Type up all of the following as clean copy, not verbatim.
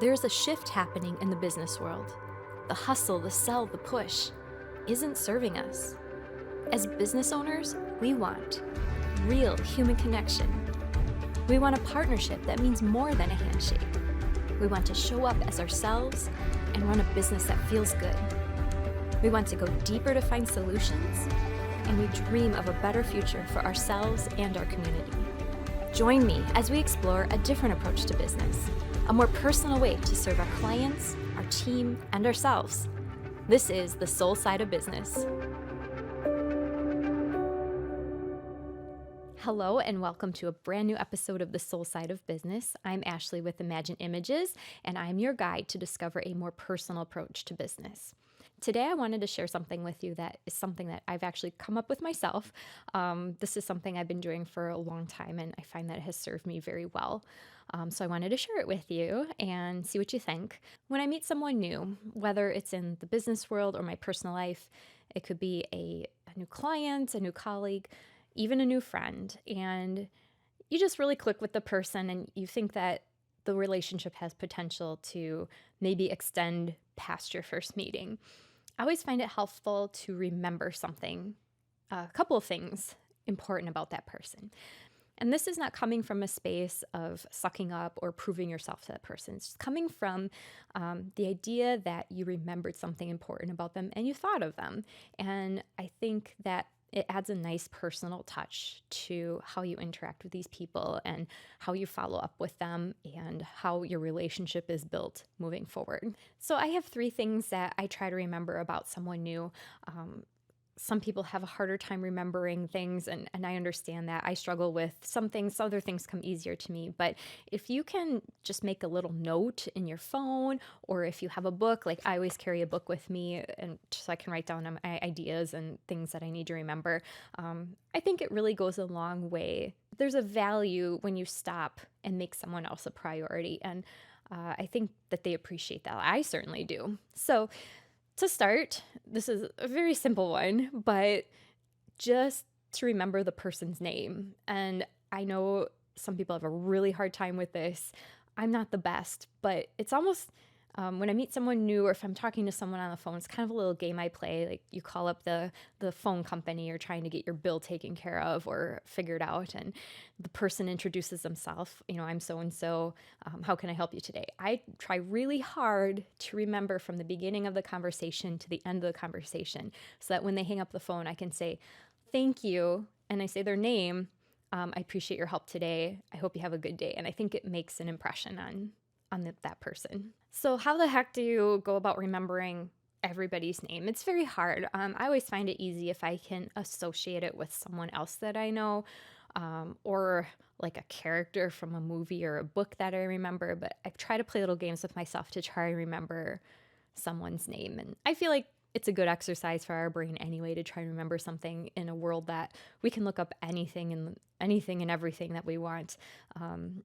There's a shift happening in the business world. The hustle, the sell, the push isn't serving us. As business owners, we want real human connection. We want a partnership that means more than a handshake. We want to show up as ourselves and run a business that feels good. We want to go deeper to find solutions, and we dream of a better future for ourselves and our community. Join me as we explore a different approach to business, a more personal way to serve our clients, our team, and ourselves. This is the Soul Side of Business. Hello and welcome to a brand new episode of the Soul Side of Business. I'm Ashley with Imagine Images, and I'm your guide to discover a more personal approach to business. Today, I wanted to share something with you that is something that I've actually come up with myself. This is something I've been doing for a long time, and I find that it has served me very well. So I wanted to share it with you and see what you think. When I meet someone new, whether it's in the business world or my personal life, it could be a new client, a new colleague, even a new friend, and you just really click with the person and you think that the relationship has potential to maybe extend past your first meeting. I always find it helpful to remember something, a couple of things important about that person. And this is not coming from a space of sucking up or proving yourself to that person. It's coming from the idea that you remembered something important about them and you thought of them. And I think that it adds a nice personal touch to how you interact with these people and how you follow up with them and how your relationship is built moving forward. So I have 3 things that I try to remember about someone new. Some people have a harder time remembering things, and I understand that. I struggle with some things, other things come easier to me. But if you can just make a little note in your phone, or if you have a book, like I always carry a book with me, and so I can write down my ideas and things that I need to remember, I think it really goes a long way. There's a value when you stop and make someone else a priority, and I think that they appreciate that. I certainly do. So to start, this is a very simple one, but just to remember the person's name. And I know some people have a really hard time with this. I'm not the best, but it's almost when I meet someone new or if I'm talking to someone on the phone, it's kind of a little game I play. Like you call up the phone company or trying to get your bill taken care of or figured out, and the person introduces themselves. I'm so-and-so. How can I help you today? I try really hard to remember from the beginning of the conversation to the end of the conversation so that when they hang up the phone, I can say, thank you, and I say their name. I appreciate your help today. I hope you have a good day. And I think it makes an impression on that person. So how the heck do you go about remembering everybody's name? It's very hard. I always find it easy if I can associate it with someone else that I know, or like a character from a movie or a book that I remember. But I try to play little games with myself to try and remember someone's name. And I feel like it's a good exercise for our brain anyway to try and remember something in a world that we can look up anything and everything that we want.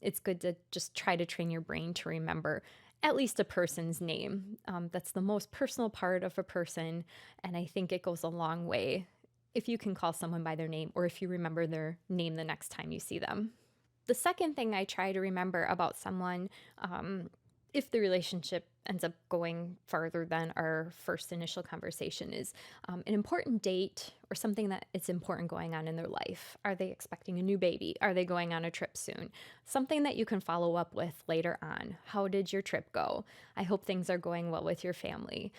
It's good to just try to train your brain to remember at least a person's name. That's the most personal part of a person, and I think it goes a long way if you can call someone by their name or if you remember their name the next time you see them. The second thing I try to remember about someone, if the relationship ends up going farther than our first initial conversation, is an important date or something that it's important going on in their life. Are they expecting a new baby? Are they going on a trip soon? Something that you can follow up with later on. How did your trip go? I hope things are going well with your family.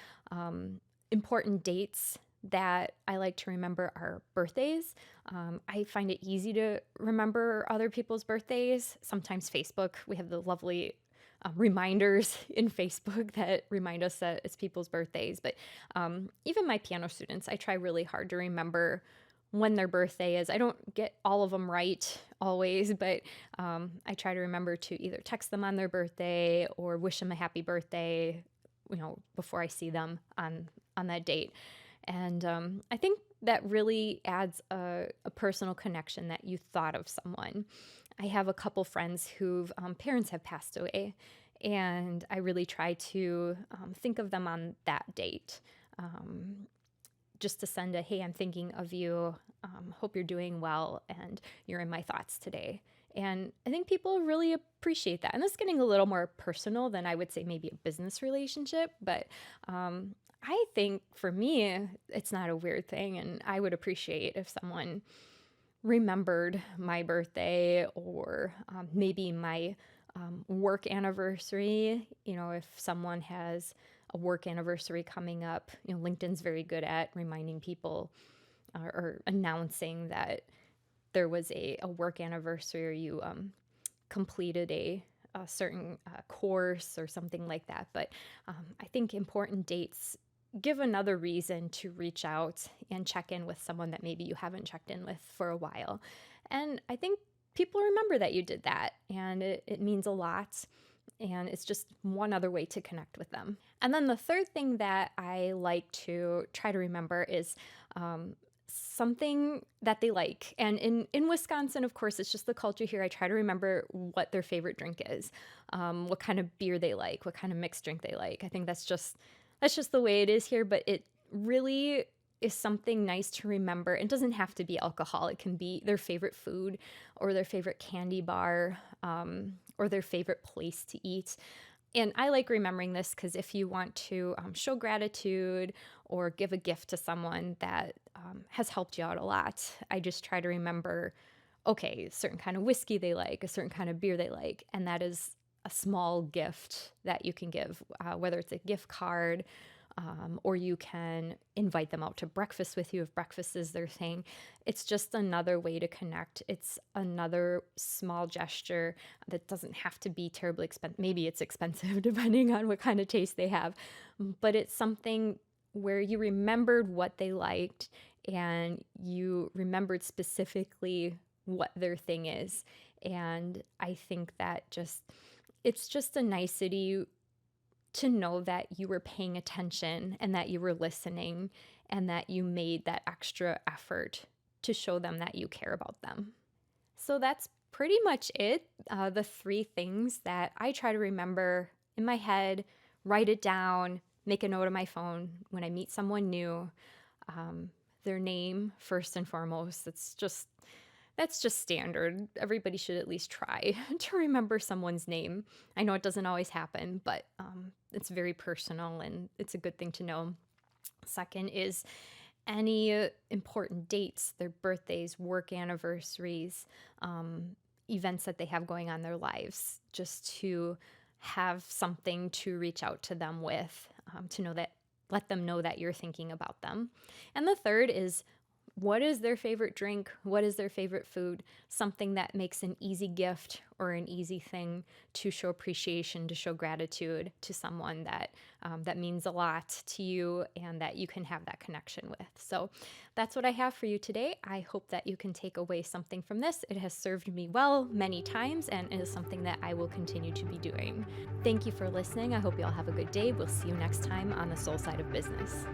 Important dates that I like to remember are birthdays. I find it easy to remember other people's birthdays. Sometimes Facebook, we have the lovely reminders in Facebook that remind us that it's people's birthdays. But even my piano students, I try really hard to remember when their birthday is. I don't get all of them right always, but I try to remember to either text them on their birthday or wish them a happy birthday, before I see them on that date. And I think that really adds a personal connection that you thought of someone. I have a couple friends whose parents have passed away, and I really try to think of them on that date, just to send a, hey, I'm thinking of you, hope you're doing well, and you're in my thoughts today. And I think people really appreciate that. And that's getting a little more personal than I would say maybe a business relationship. But I think for me, it's not a weird thing. And I would appreciate if someone remembered my birthday or maybe my work anniversary. If someone has a work anniversary coming up, LinkedIn's very good at reminding people or announcing that there was a work anniversary or you completed a certain course or something like that. But I think important dates give another reason to reach out and check in with someone that maybe you haven't checked in with for a while. And I think people remember that you did that, and it means a lot. And it's just one other way to connect with them. And then the third thing that I like to try to remember is something that they like. And in Wisconsin, of course, it's just the culture here. I try to remember what their favorite drink is, what kind of beer they like, what kind of mixed drink they like. I think that's just the way it is here, but it really is something nice to remember. It doesn't have to be alcohol. It can be their favorite food or their favorite candy bar or their favorite place to eat. And I like remembering this because if you want to show gratitude or give a gift to someone that has helped you out a lot, I just try to remember, okay, a certain kind of whiskey they like, a certain kind of beer they like, and that is a small gift that you can give, whether it's a gift card or you can invite them out to breakfast with you if breakfast is their thing. It's just another way to connect. It's another small gesture that doesn't have to be terribly expensive. Maybe it's expensive depending on what kind of taste they have, but it's something where you remembered what they liked and you remembered specifically what their thing is. And I think that it's just a nicety to know that you were paying attention and that you were listening and that you made that extra effort to show them that you care about them. So that's pretty much it. The three things that I try to remember in my head, write it down, make a note on my phone when I meet someone new, their name first and foremost. That's just standard. Everybody should at least try to remember someone's name. I know it doesn't always happen, but it's very personal and it's a good thing to know. Second is any important dates, their birthdays, work anniversaries, events that they have going on in their lives, just to have something to reach out to them with, let them know that you're thinking about them. And the third is, what is their favorite drink? What is their favorite food? Something that makes an easy gift or an easy thing to show appreciation, to show gratitude to someone that means a lot to you and that you can have that connection with. So that's what I have for you today. I hope that you can take away something from this. It has served me well many times and is something that I will continue to be doing. Thank you for listening. I hope you all have a good day. We'll see you next time on the Soul Side of Business.